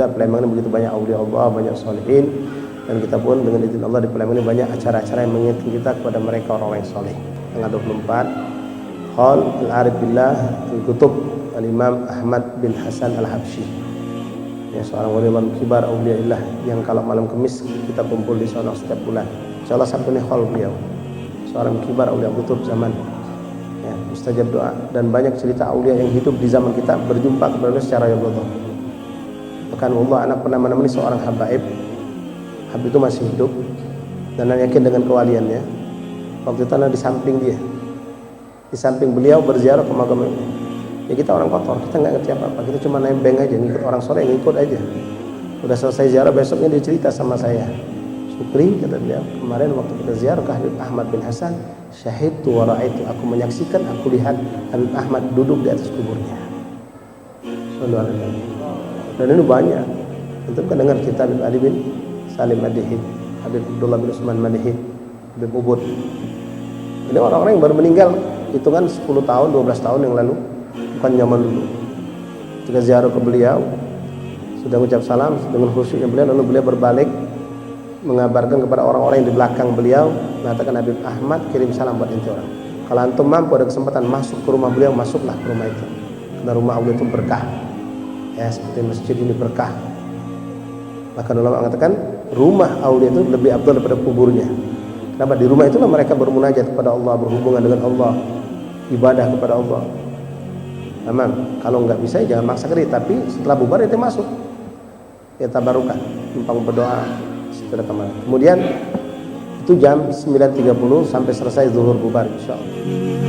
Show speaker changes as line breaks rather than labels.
Alhamdulillah Palembang ini begitu banyak aulia Allah, banyak solihin, dan kita pun dengan izin Allah di Palembang ini banyak acara-acara yang mengingatkan kita kepada mereka orang-orang yang soleh. Tanggal 24 Hall Al-Arif Billah Al-Kutub Al-Imam Ahmad bin Hasan Al-Habsyi, ya, seorang wali kibar auliaillah yang kalau malam Kamis kita kumpul di sana setiap bulan. Insyaallah Sabtu ini hall beliau, seorang kibar aulia kutub zaman, ya, mustajab doa, dan banyak cerita aulia yang hidup di zaman kita berjumpa kepada Allah secara yaqظah. Bahkan Allah anak pernah menemani seorang habaib. Habib itu masih hidup dan yakin dengan kewaliannya. Waktu itu anak di samping dia, di samping beliau berziarah ke makam. Ya kita orang kotor, kita nggak ngerti apa-apa, kita cuma nembeng aja, ngikut orang soleh, ngikut aja. Udah selesai ziarah, besoknya dia cerita sama saya, Syukri, kata beliau, kemarin waktu kita ziarah ke Habib Ahmad bin Hasan, syahidtu wa ra'aitu, aku menyaksikan, aku lihat Habib Ahmad duduk di atas kuburnya. Dan ini banyak. Untuk kan dengar cerita Habib Ali bin Salim Madihid, Habib Abdullah bin Usman Madihid, Habib Ubud. Ini orang-orang yang baru meninggal, hitungan 10 tahun, 12 tahun yang lalu, bukan zaman dulu. Ketika ziarah ke beliau, sudah mengucap salam dengan khusyuknya beliau, lalu beliau berbalik mengabarkan kepada orang-orang yang di belakang beliau, mengatakan, Habib Ahmad kirim salam buat ente orang. Kalau antum mampu ada kesempatan masuk ke rumah beliau, masuklah ke rumah itu. Karena rumah beliau itu berkah. Ya, seperti masjid ini berkah. Maka ulama mengatakan rumah aulia itu lebih afdal daripada kuburnya. Kenapa? Di rumah itulah mereka bermunajat kepada Allah, berhubungan dengan Allah, ibadah kepada Allah. Aman. Kalau nggak bisa ya jangan maksa diri, tapi setelah bubar itu masuk. Ya tabarukan, numpang berdoa setelah kemarin. Kemudian itu jam 9.30 sampai selesai zuhur bubar insyaallah.